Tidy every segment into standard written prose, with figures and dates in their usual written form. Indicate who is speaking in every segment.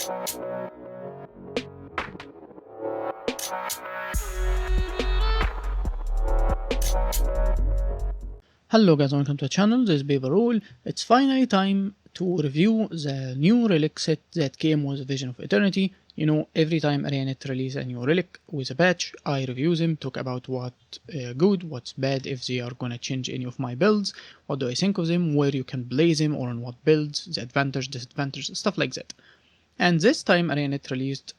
Speaker 1: Hello guys, welcome to the channel. This is Baby. It's finally time to review the new relic set that came with Vision of Eternity. You know, every time ArenaNet release a new relic with a patch, I review them, talk about what good, what's bad, if they are gonna change any of my builds, what do I think of them, where you can play them or on what builds, the advantage, disadvantage, stuff like that. And this time ArenaNet released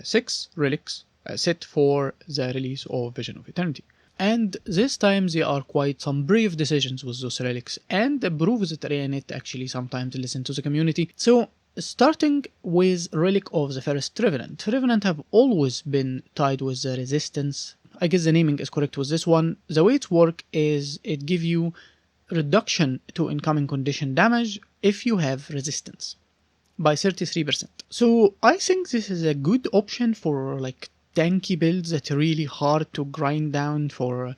Speaker 1: 6 relics set for the release of Vision of Eternity. And this time there are quite some brave decisions with those relics, and proves that ArenaNet actually sometimes listen to the community. So starting with Relic of the First Revenant. Revenant have always been tied with the resistance. I guess the naming is correct with this one. The way it works is it gives you reduction to incoming condition damage if you have resistance by 33%. So I think this is a good option for like tanky builds that are really hard to grind down for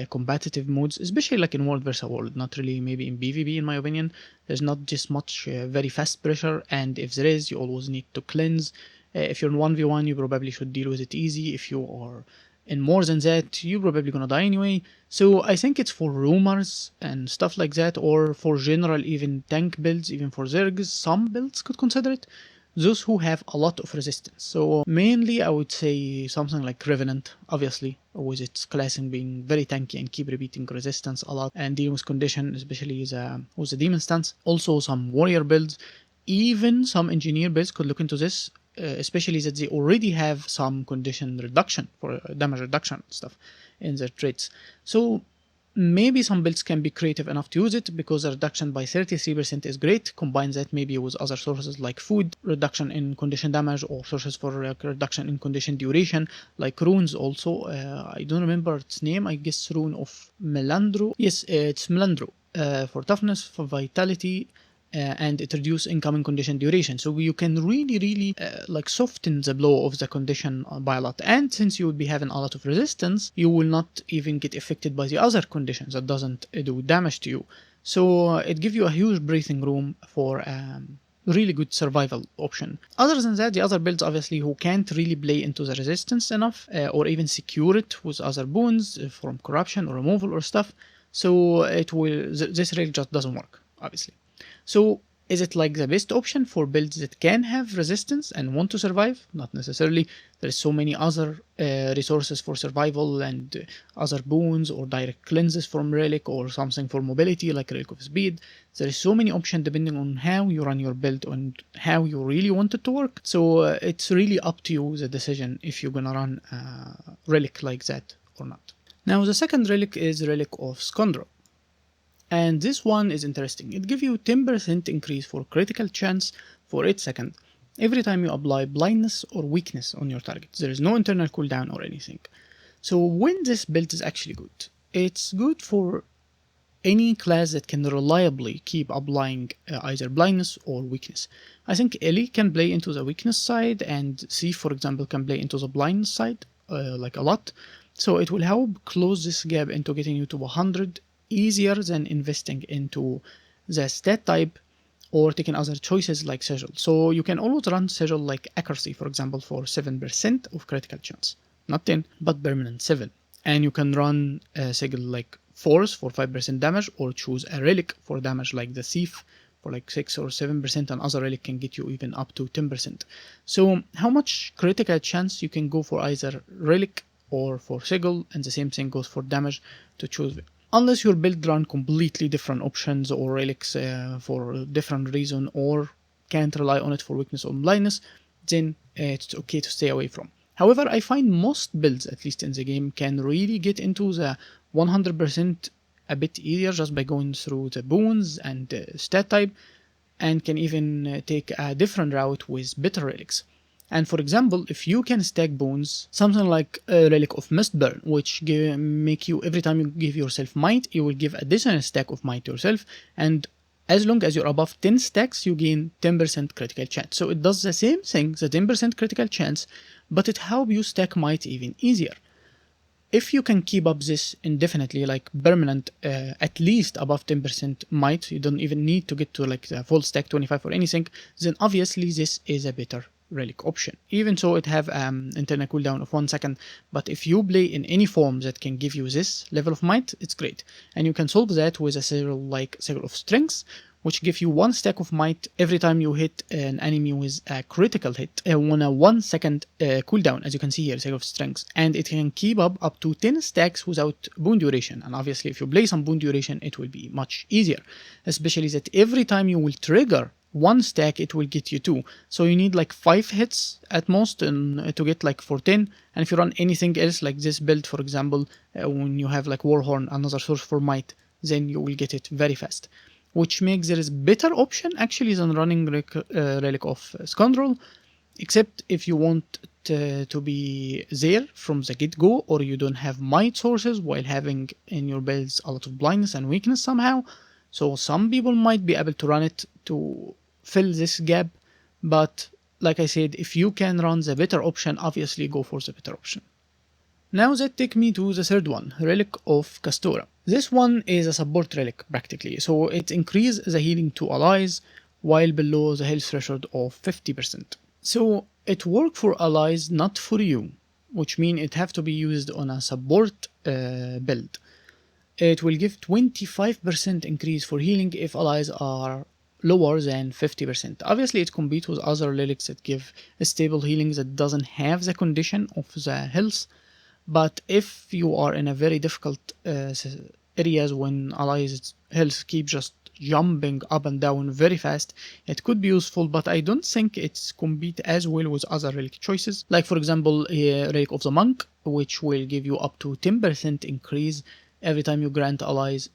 Speaker 1: competitive modes, especially like in World vs World, not really maybe in PvP in my opinion. There's not just much very fast pressure, and if there is, you always need to cleanse. If you're in 1v1, you probably should deal with it easy. If you are in more than that, you're probably gonna die anyway. So I think it's for rumors and stuff like that, or for general even tank builds, even for Zergs, some builds could consider it. Those who have a lot of resistance. So mainly I would say something like Revenant, obviously, with its classing being very tanky and keep repeating resistance a lot and dealing with condition, especially with the demon stance. Also some warrior builds, even some engineer builds could look into this, especially that they already have some condition reduction for damage reduction stuff in their traits. So maybe some builds can be creative enough to use it, because the reduction by 33% is great. Combine that maybe with other sources like food, reduction in condition damage, or sources for reduction in condition duration, like runes also. I don't remember its name, I guess Rune of Melandro. Yes, it's Melandro, for toughness, for vitality, and it reduces incoming condition duration. So you can really like soften the blow of the condition by a lot. And since you would be having a lot of resistance, you will not even get affected by the other conditions that doesn't do damage to you. So it gives you a huge breathing room for really good survival option. Other than that, the other builds obviously who can't really play into the resistance enough, or even secure it with other boons from corruption or removal or stuff. So it will, this really just doesn't work, obviously. So is it like the best option for builds that can have resistance and want to survive? Not necessarily. There's so many other resources for survival and other boons or direct cleanses from relic or something for mobility like Relic of Speed. There is so many options depending on how you run your build and how you really want it to work. So it's really up to you the decision if you're gonna run a relic like that or not. Now the second relic is Relic of Scoundrel. And this one is interesting. It gives you 10% increase for critical chance for 8 seconds every time you apply blindness or weakness on your target. There is no internal cooldown or anything. So when this build is actually good, it's good for any class that can reliably keep applying either blindness or weakness. I think Ellie can play into the weakness side, and Thief, for example, can play into the blindness side like a lot. So it will help close this gap into getting you to 100 easier than investing into the stat type or taking other choices like Sigil. So you can always run Sigil like Accuracy, for example, for 7% of critical chance. Not 10, but permanent 7. And you can run Sigil like Force for 5% damage, or choose a Relic for damage like the Thief for like 6 or 7%, and other Relic can get you even up to 10%. So how much critical chance you can go for either Relic or for Sigil, and the same thing goes for damage to choose it. Unless your build run completely different options or relics for different reason, or can't rely on it for weakness or blindness, then it's okay to stay away from. However, I find most builds, at least in the game, can really get into the 100% a bit easier just by going through the boons and stat type, and can even take a different route with better relics. And for example, if you can stack boons, something like a Relic of Mistburn, which make you, every time you give yourself might, you will give additional stack of might to yourself, and as long as you're above 10 stacks, you gain 10% critical chance. So it does the same thing, the 10% critical chance, but it helps you stack might even easier. if you can keep up this indefinitely, like permanent, at least above 10% might, you don't even need to get to like the full stack 25 or anything, then obviously this is a better relic option. Even so, it have internal cooldown of 1 second, but if you play in any form that can give you this level of might, it's great. And you can solve that with a serial like Circle of Strength, which give you 1 stack of might every time you hit an enemy with a critical hit on a 1 second cooldown, as you can see here, Circle of Strength. And it can keep up to 10 stacks without boon duration. And obviously, if you play some boon duration, it will be much easier. Especially that every time you will trigger 1 stack, it will get you 2. So you need like 5 hits at most to get like for 10. And if you run anything else like this build, for example, when you have like Warhorn, another source for might, then you will get it very fast. Which makes there is better option actually than running Relic of Scoundrel, except if you want to be there from the get-go, or you don't have might sources while having in your builds a lot of blindness and weakness somehow. So some people might be able to run it to fill this gap, but like I said, if you can run the better option, obviously go for the better option. Now that takes me to the third one, Relic of Castora. This one is a support relic practically, so it increases the healing to allies while below the health threshold of 50%. So it works for allies, not for you, which means it have to be used on a support build. It will give 25% increase for healing if allies are lower than 50%. Obviously it competes with other relics that give a stable healing that doesn't have the condition of the health. But if you are in a very difficult areas when allies' health keep just jumping up and down very fast, it could be useful, but I don't think it's compete as well with other relic choices. Like for example, Relic of the Monk, which will give you up to 10% increase every time you grant allies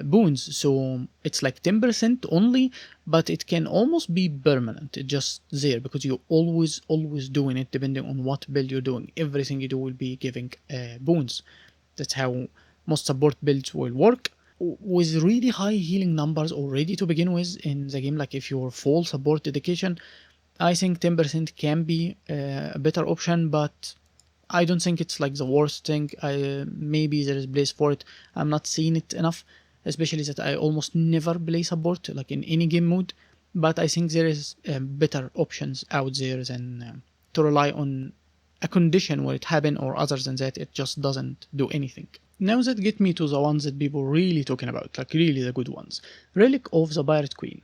Speaker 1: boons. So it's like 10% only, but it can almost be permanent. It's just there because you're always doing it depending on what build you're doing. Everything you do will be giving boons. That's how most support builds will work. With really high healing numbers already to begin with in the game, like if you're full support dedication, I think 10% can be a better option, but I don't think it's like the worst thing. Maybe there is place for it. I'm not seeing it enough, especially that I almost never play support like in any game mode. But I think there is better options out there than to rely on a condition where it happened, or other than that it just doesn't do anything. Now that get me to the ones that people really talking about, like really the good ones. Relic of the Pirate Queen.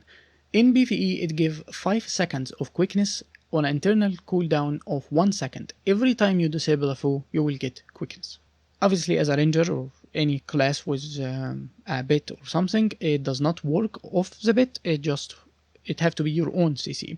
Speaker 1: In PvE it gives 5 seconds of quickness on an internal cooldown of 1 second. Every time you disable a foe, you will get quickness. Obviously, as a ranger or any class with a bit or something, it does not work off the bit. It have to be your own CC.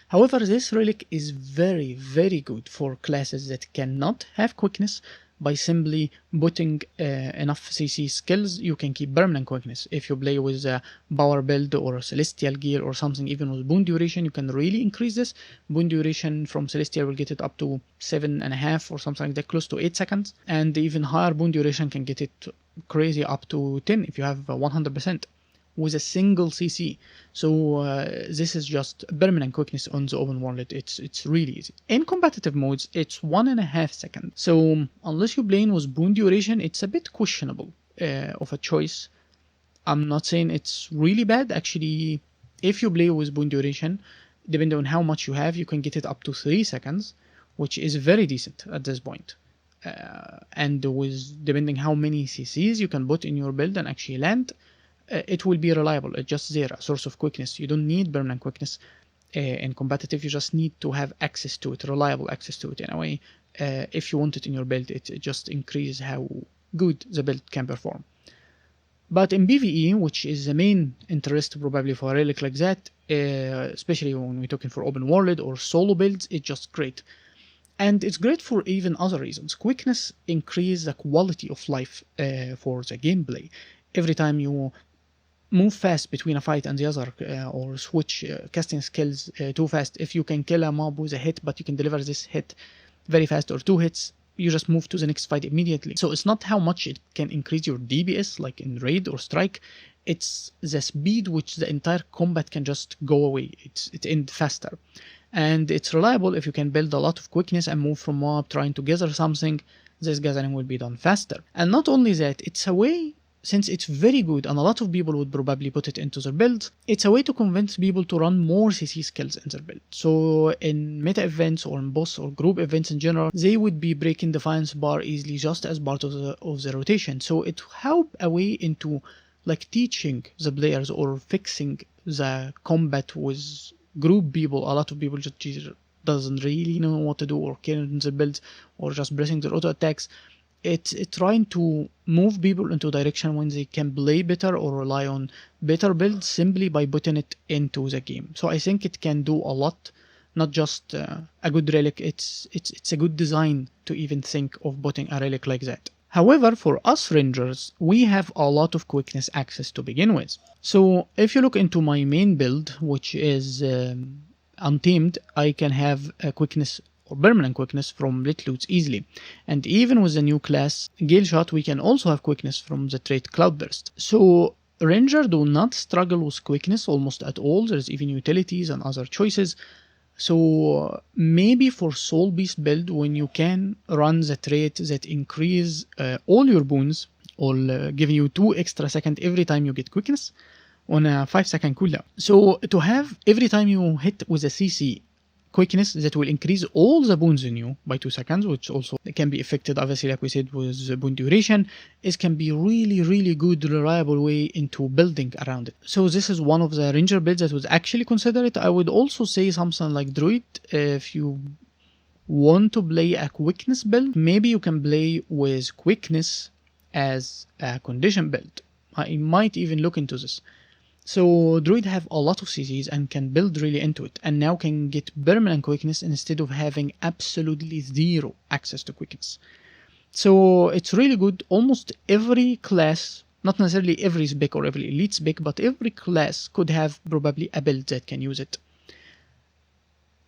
Speaker 1: However, this relic is very good for classes that cannot have quickness. By simply putting enough CC skills, you can keep permanent quickness. If you play with a power build or celestial gear or something, even with boon duration, you can really increase this. Boon duration from celestial will get it up to 7.5 or something like that, close to 8 seconds. And even higher boon duration can get it crazy up to 10 if you have 100%. With a single CC. So this is just permanent quickness on the open world. It's really easy. In competitive modes, it's 1.5 seconds. So unless you're playing with boon duration, it's a bit questionable of a choice. I'm not saying it's really bad. Actually, if you play with boon duration, depending on how much you have, you can get it up to 3 seconds, which is very decent at this point. And with depending how many CCs you can put in your build and actually land, it will be reliable. It's just there, a source of quickness. You don't need permanent quickness in competitive. You just need to have access to it, reliable access to it in a way. If you want it in your build, it just increases how good the build can perform. But in PvE, which is the main interest probably for a relic like that, especially when we're talking for open world or solo builds, it's just great. And it's great for even other reasons. Quickness increases the quality of life for the gameplay. Every time you move fast between a fight and the other, or switch casting skills too fast. If you can kill a mob with a hit, but you can deliver this hit very fast, or 2 hits, you just move to the next fight immediately. So it's not how much it can increase your DPS, like in raid or strike. It's the speed which the entire combat can just go away. It ends faster. And it's reliable if you can build a lot of quickness and move from mob trying to gather something. this gathering will be done faster. And not only that, it's a way, since it's very good and a lot of people would probably put it into their builds, it's a way to convince people to run more CC skills in their build. So in meta events or in boss or group events in general, they would be breaking Defiance bar easily just as part of the rotation. So it help a way into like teaching the players or fixing the combat with group people. A lot of people just doesn't really know what to do or care in their builds or just pressing their auto attacks. It's trying to move people into a direction when they can play better or rely on better builds simply by putting it into the game. So I think it can do a lot, not just a good relic. It's a good design to even think of putting a relic like that. However, for us rangers, we have a lot of quickness access to begin with. So if you look into my main build, which is Untamed, I can have a quickness or permanent quickness from lit loots easily. And even with the new class Galeshot, we can also have quickness from the trait Cloudburst. So Ranger do not struggle with quickness almost at all. There's even utilities and other choices. So maybe for Soul Beast build, when you can run the trait that increase all your boons or giving you 2 extra seconds every time you get quickness on a 5-second cooldown. So to have every time you hit with a CC quickness that will increase all the boons in you by 2 seconds, which also can be affected obviously like we said with boon duration, is can be really good reliable way into building around it. So this is one of the ranger builds that was actually considered. I would also say something like Druid. If you want to play a quickness build, maybe you can play with quickness as a condition build. I might even look into this. So Druid have a lot of CCs and can build really into it, and now can get permanent quickness instead of having absolutely zero access to quickness. So it's really good. Almost every class, not necessarily every spec or every elite spec, but every class could have probably a build that can use it.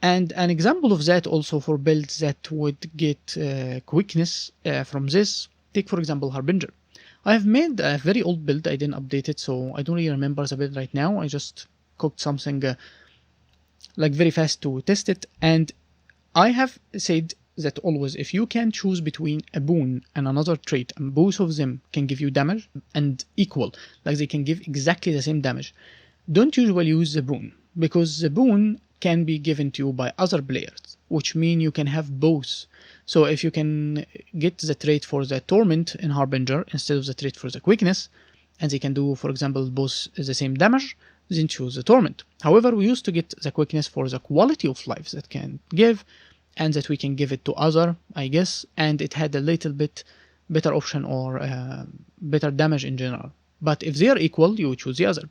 Speaker 1: And an example of that also for builds that would get quickness from this, take for example Harbinger. I have made a very old build, I didn't update it, so I don't really remember the build right now. I just cooked something like very fast to test it, and I have said that always if you can choose between a boon and another trait and both of them can give you damage and equal, like they can give exactly the same damage, don't usually use the boon, because the boon can be given to you by other players, which mean you can have both. So if you can get the trait for the Torment in Harbinger instead of the trait for the Quickness, and they can do, for example, both the same damage, then choose the Torment. However, we used to get the Quickness for the quality of life that can give, and that we can give it to other, I guess, and it had a little bit better option or better damage in general. But if they are equal, you would choose the other.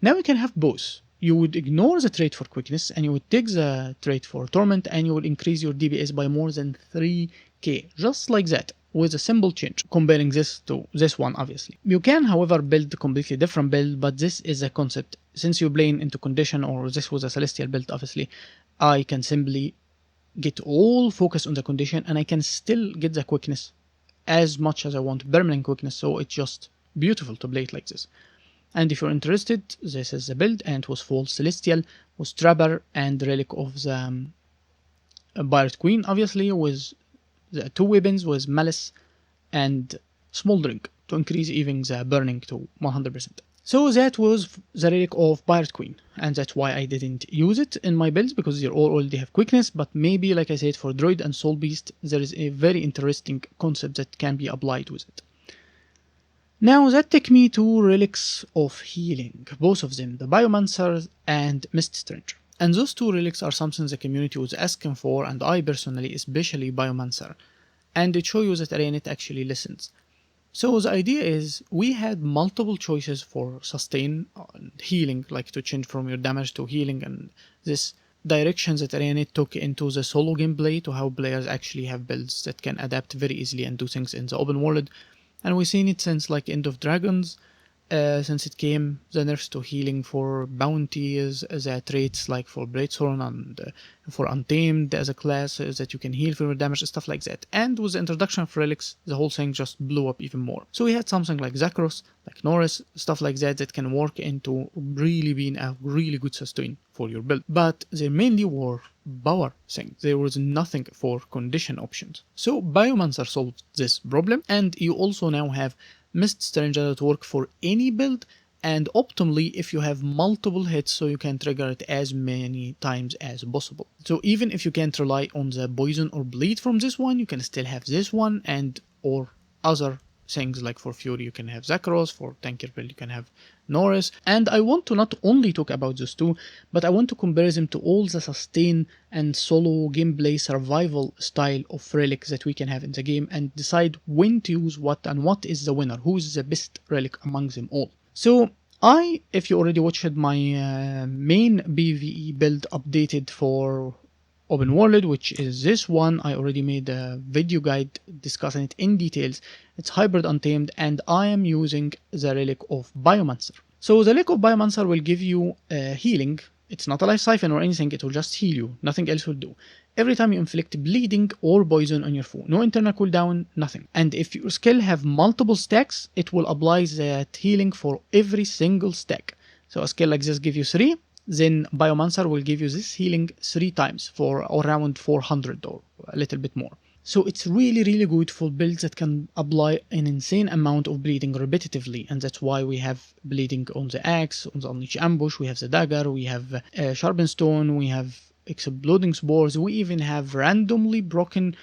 Speaker 1: Now you can have both. You would ignore the trait for quickness and you would take the trait for torment, and you will increase your DPS by more than 3k, just like that, with a simple change, comparing this to this one obviously. You can however build a completely different build, but this is a concept. Since you're playing into condition, or this was a celestial build obviously, I can simply get all focus on the condition and I can still get the quickness as much as I want, permanent quickness, so it's just beautiful to play it like this. And if you're interested, this is the build, and it was full Celestial, was Trapper and Relic of the Pirate Queen, obviously, with the 2 weapons, with Malice and Smoldering, to increase even the burning to 100%. So that was the Relic of Pirate Queen, and that's why I didn't use it in my builds, because they all already have quickness, but maybe, like I said, for Druid and Soul Beast, there is a very interesting concept that can be applied with it. Now that takes me to relics of healing, both of them, the Bimancer and Mist Stranger. And those 2 relics are something the community was asking for, and I personally, especially Bimancer, and it shows you that ArenaNet actually listens. So the idea is, we had multiple choices for sustain and healing, like to change from your damage to healing, and this directions that ArenaNet took into the solo gameplay to how players actually have builds that can adapt very easily and do things in the open world. And we've seen it since like End of Dragons, since it came, the nerfs to healing for bounties, the traits like for Bladethorn and for Untamed as a class, that you can heal for your damage, stuff like that. And with the introduction of relics, the whole thing just blew up even more. So we had something like Zakiros, like Nourys, stuff like that, that can work into really being a really good sustain for your build, but they mainly were power things. There was nothing for condition options. So Biomancer solved this problem, and you also now have Mist Stranger that work for any build, and optimally if you have multiple hits, so you can trigger it as many times as possible. So even if you can't rely on the poison or bleed from this one, you can still have this one, and or other things like for Fury you can have Zakiros, for tanker build you can have Nourys. And I want to not only talk about those two, but I want to compare them to all the sustain and solo gameplay survival style of relics that we can have in the game, and decide when to use what and what is the winner, who is the best relic among them all. So if you already watched my main PvE build updated for open world, which is this one, I already made a video guide discussing it in details. It's hybrid untamed, and I am using the relic of Biomancer. So the relic of Biomancer will give you healing. It's not a life siphon or anything, it will just heal you, nothing else will do. Every time you inflict bleeding or poison on your foe, no internal cooldown, nothing. And if your skill have multiple stacks, it will apply that healing for every single stack. So a skill like this give you 3, then Biomancer will give you this healing 3 times for around 400 or a little bit more. So it's really good for builds that can apply an insane amount of bleeding repetitively, and that's why we have bleeding on the axe, on the unleash ambush, we have the dagger, we have sharpened stone, we have exploding spores, we even have randomly broken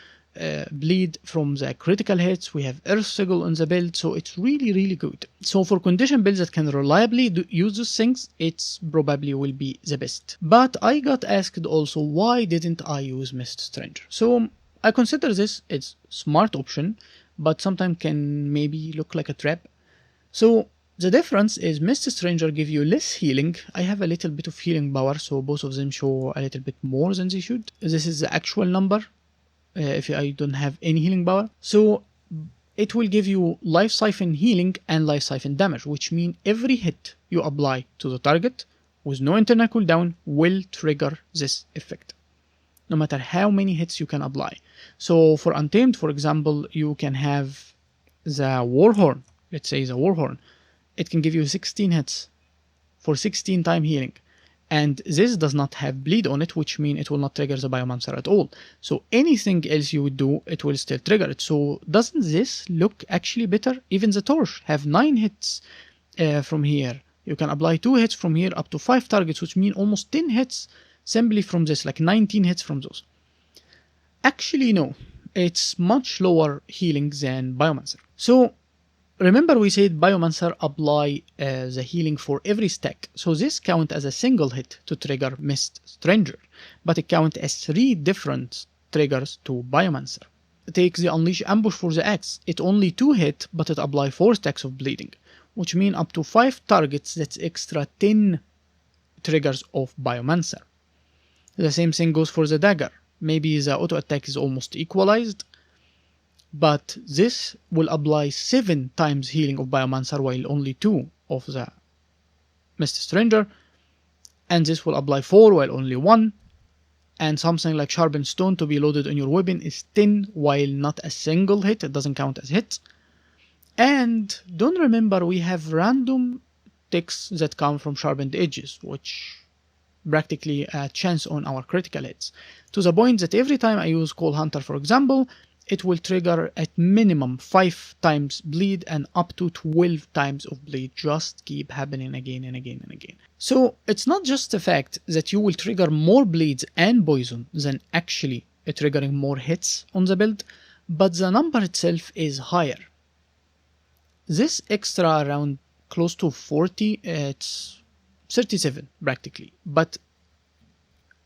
Speaker 1: bleed from the critical hits, we have earth sigil on the build, so it's really good. So for condition builds that can reliably use those things, it's probably will be the best. But I got asked also, why didn't I use Mist Stranger? So I consider this as smart option, but sometimes can maybe look like a trap. So the difference is Mist Stranger give you less healing. I have a little bit of healing power, so both of them show a little bit more than they should. This is the actual number. If I don't have any healing power. So it will give you life siphon healing and life siphon damage, which means every hit you apply to the target with no internal cooldown will trigger this effect, no matter how many hits you can apply. So for Untamed, for example, you can have the Warhorn. Let's say the Warhorn. It can give you 16 hits for 16 time healing. And this does not have bleed on it, which means it will not trigger the Biomancer at all. So anything else you would do, it will still trigger it. So doesn't this look actually better? Even the Torch have 9 hits from here. You can apply 2 hits from here up to 5 targets, which mean almost 10 hits simply from this, like 19 hits from those. Actually, no. It's much lower healing than Biomancer. So remember we said Biomancer apply the healing for every stack, so this count as a single hit to trigger Mist Stranger, but it count as 3 different triggers to Biomancer. Take the Unleash Ambush for the axe, it only 2 hit, but it apply 4 stacks of bleeding, which mean up to 5 targets, that's extra 10 triggers of Biomancer. The same thing goes for the dagger, maybe the auto attack is almost equalized, but this will apply 7 times healing of Biomancer while only 2 of the Mist Stranger, and this will apply 4 while only 1, and something like Sharpened Stone to be loaded on your weapon is 10 while not a single hit, it doesn't count as hit. And don't remember we have random ticks that come from Sharpened Edges, which practically a chance on our critical hits, to the point that every time I use Coal Hunter, for example, it will trigger at minimum 5 times bleed and up to 12 times of bleed, just keep happening again and again and again. So it's not just the fact that you will trigger more bleeds and poison than actually triggering more hits on the build, but the number itself is higher. This extra around close to 40, it's 37 practically, but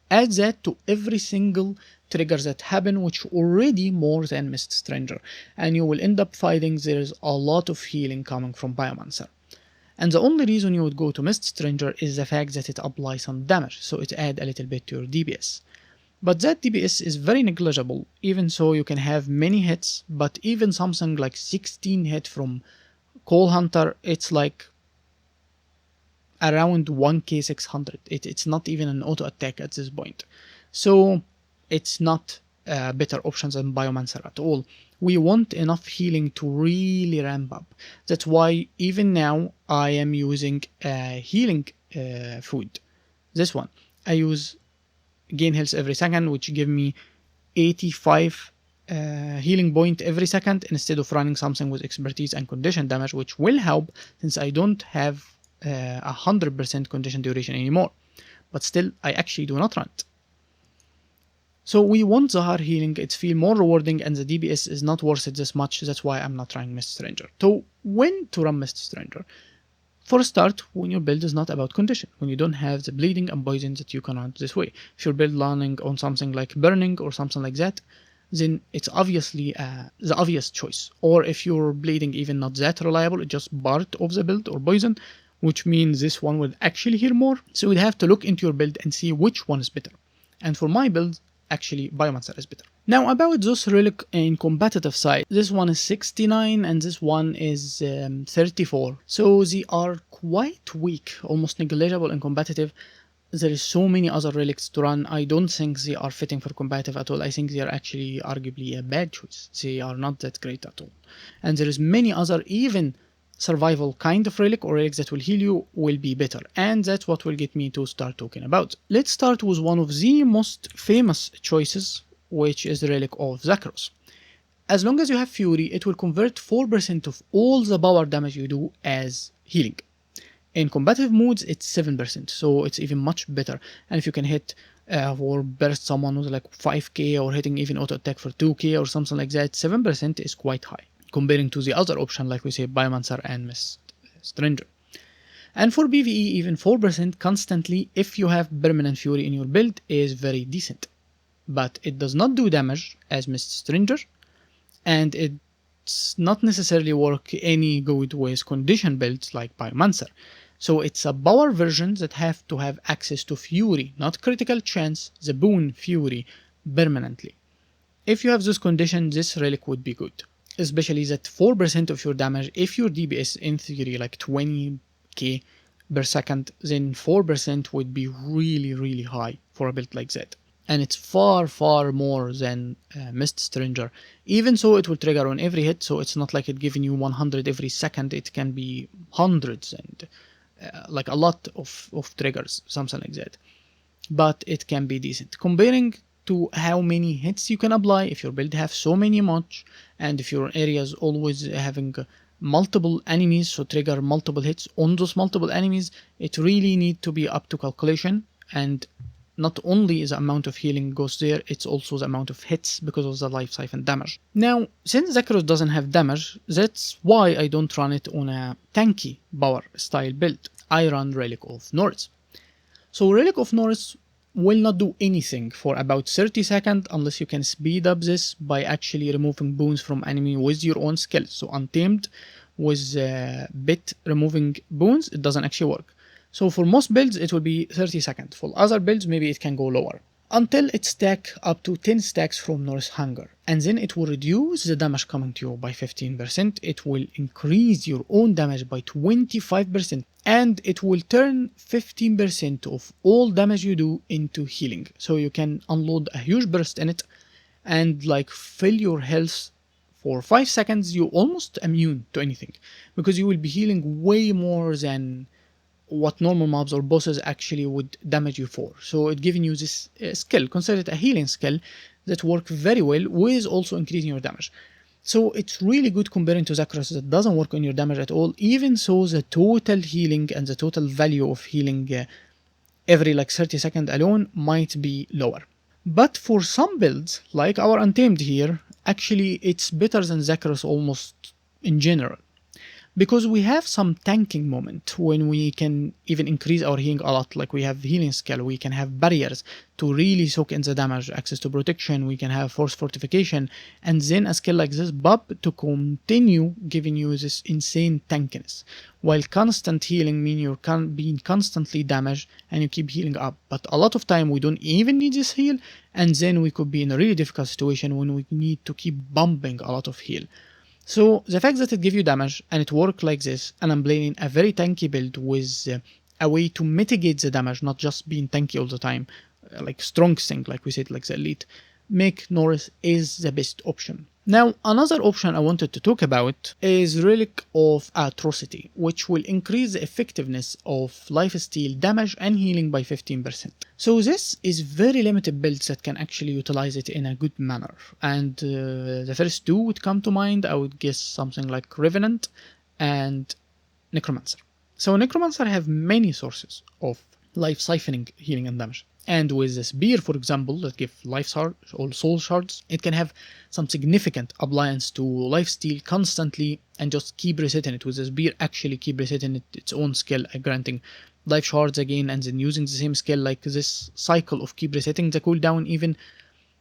Speaker 1: add that to every single trigger that happen, which already more than Mist Stranger, and you will end up finding there is a lot of healing coming from Biomancer. And the only reason you would go to Mist Stranger is the fact that it applies some damage, so it add a little bit to your DPS. But that DPS is very negligible, even so you can have many hits, but even something like 16 hit from Coal Hunter, it's like around 1k600. It's not even an auto attack at this point. So it's not a better option than Biomancer at all. We want enough healing to really ramp up. That's why even now I am using healing food. This one. I use gain health every second, which give me 85 healing point every second instead of running something with expertise and condition damage, which will help since I don't have 100% condition duration anymore. But still, I actually do not run it. So we want Zahar healing, it feels more rewarding, and the DPS is not worth it this much. That's why I'm not trying Mist Stranger. So when to run Mist Stranger? For a start, when your build is not about condition, when you don't have the bleeding and poison that you can run this way. If your build running on something like burning or something like that, then it's obviously the obvious choice. Or if your bleeding even not that reliable, it's just part of the build or poison, which means this one will actually heal more. So you'd have to look into your build and see which one is better. And for my build, actually bimancer is better. Now about those relic in competitive side, this one is 69 and this one is 34. So they are quite weak, almost negligible in competitive. There is so many other relics to run. I don't think they are fitting for competitive at all. I think they are actually arguably a bad choice. They are not that great at all. And there is many other even survival kind of relic or relics that will heal you will be better, and that's what will get me to start talking about. Let's start with one of the most famous choices, which is the relic of Zakiros. As long as you have Fury, it will convert 4% of all the power damage you do as healing. In competitive modes, it's 7%, so it's even much better. And if you can hit or burst someone with like 5k or hitting even auto attack for 2k or something like that, 7% is quite high, comparing to the other option like we say bimancer and Mist Stranger. And for PvE, even 4% constantly if you have permanent Fury in your build is very decent. But it does not do damage as Mist Stranger, and it's not necessarily work any good with condition builds like bimancer. So it's a power version that have to have access to Fury, not critical chance, the boon Fury permanently. If you have this condition, this relic would be good. Especially that 4% of your damage, if your DPS in theory like 20k per second, then 4% would be really high for a build like that. And it's far more than Mist Stranger. Even so, it will trigger on every hit, so it's not like it giving you 100 every second, it can be hundreds and like a lot of triggers, something like that. But it can be decent. Comparing to how many hits you can apply if your build have so many much, and if your area is always having multiple enemies, so trigger multiple hits on those multiple enemies, it really need to be up to calculation. And not only the amount of healing goes there, it's also the amount of hits because of the life siphon damage. Now, since Zakiros doesn't have damage, that's why I don't run it on a tanky power style build. I run Relic of Nourys. So Relic of Nourys will not do anything for about 30 seconds unless you can speed up this by actually removing boons from enemy with your own skill. So Untamed with bit removing boons, it doesn't actually work. So for most builds it will be 30 seconds. For other builds maybe it can go lower. Until it stack up to 10 stacks from Nourys Hunger. And then it will reduce the damage coming to you by 15%. It will increase your own damage by 25%. And it will turn 15% of all damage you do into healing. So you can unload a huge burst in it and like fill your health for 5 seconds. You're almost immune to anything because you will be healing way more than what normal mobs or bosses actually would damage you for. So it giving you this skill, consider it a healing skill that work very well with also increasing your damage. So it's really good comparing to Zakiros that doesn't work on your damage at all. Even so, the total healing and the total value of healing every like 30 seconds alone might be lower. But for some builds, like our Untamed here, actually it's better than Zakiros almost in general. Because we have some tanking moment when we can even increase our healing a lot, like we have healing skill, we can have barriers to really soak in the damage, access to protection, we can have force fortification, and then a skill like this Bob to continue giving you this insane tankiness. While constant healing mean you're being constantly damaged and you keep healing up, but a lot of time we don't even need this heal, and then we could be in a really difficult situation when we need to keep bumping a lot of heal. So the fact that it gives you damage and it works like this, and I'm playing a very tanky build with a way to mitigate the damage, not just being tanky all the time, like strong sync, like we said, like the elite, make Nourys is the best option. Now, another option I wanted to talk about is Relic of Atrocity, which will increase the effectiveness of lifesteal damage and healing by 15%. So this is very limited builds that can actually utilize it in a good manner. And the first two would come to mind, I would guess something like Revenant and Necromancer. So Necromancer have many sources of life siphoning healing and damage. And with the spear, for example, that give life shards or soul shards, it can have some significant appliance to lifesteal constantly and just keep resetting it. With the spear, actually keep resetting it, its own skill, granting life shards again, and then using the same skill, like this cycle of keep resetting the cooldown even.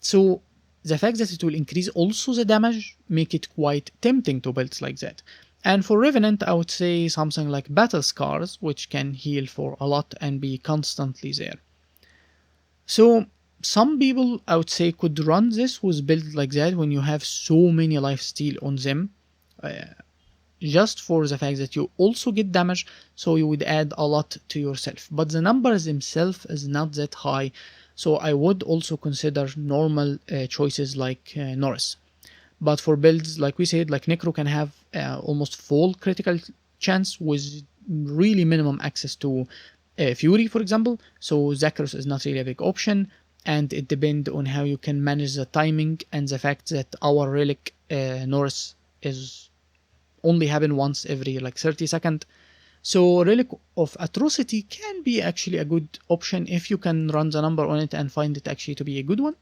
Speaker 1: So the fact that it will increase also the damage make it quite tempting to builds like that. And for Revenant, I would say something like Battle Scars, which can heal for a lot and be constantly there. So some people, I would say, could run this with builds like that when you have so many lifesteal on them, just for the fact that you also get damage, so you would add a lot to yourself. But the numbers themselves is not that high, so I would also consider normal choices like Nourys. But for builds, like we said, like Necro can have almost full critical chance with really minimum access to Fury, for example. So Zakiros is not really a big option, and it depends on how you can manage the timing and the fact that our relic Nourys is only happen once every like 30 seconds. So Relic of Atrocity can be actually a good option if you can run the number on it and find it actually to be a good one.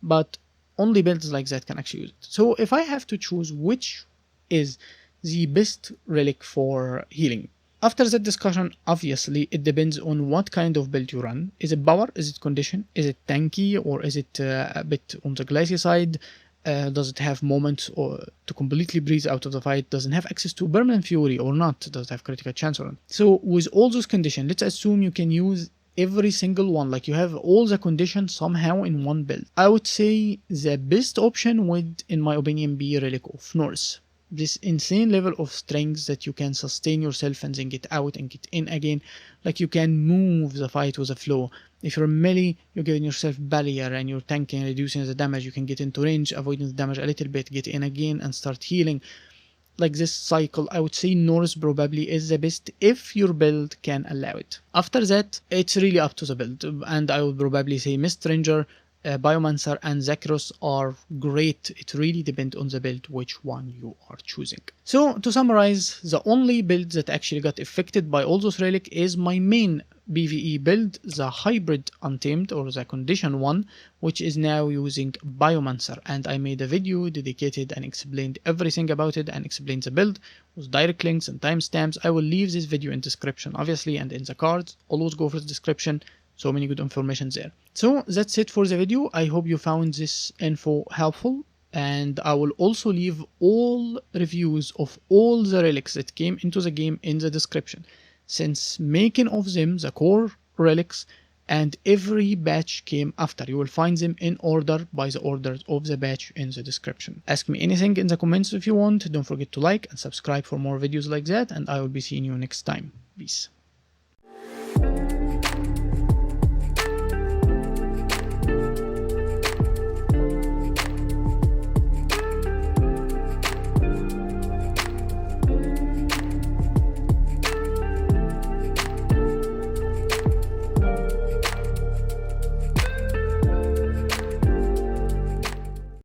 Speaker 1: But only builds like that can actually use it. So if I have to choose which is the best relic for healing, after that discussion, obviously it depends on what kind of build you run. Is it power? Is it condition? Is it tanky? Or is it a bit on the glassy side? Does it have moments to completely breathe out of the fight? Does it have access to permanent fury or not? Does it have critical chance or not? So with all those conditions, let's assume you can use every single one, like you have all the conditions somehow in one build. I would say the best option would, in my opinion, be Relic of Nourys. This insane level of strength that you can sustain yourself and then get out and get in again. Like you can move the fight with a flow. If you're melee, you're giving yourself barrier and you're tanking, reducing the damage. You can get into range, avoiding the damage a little bit, get in again and start healing. Like this cycle, I would say Nourys probably is the best if your build can allow it. After that, it's really up to the build, and I would probably say Mist Ranger, Bimancer and Zakiros are great. It really depends on the build which one you are choosing. So to summarize, the only build that actually got affected by all those relics is my main PvE build, the hybrid Untamed or the condition one, which is now using Bimancer, and I made a video dedicated and explained everything about it and explained the build with direct links and timestamps. I will leave this video in description obviously and in the cards. Always go for the description. So many good information there. So that's it for the video. I hope you found this info helpful, and I will also leave all reviews of all the relics that came into the game in the description, since making of them the core relics and every batch came after. You will find them in order by the orders of the batch in the description. Ask me anything in the comments if you want. Don't forget to like and subscribe for more videos like that, and I will be seeing you next time. Peace.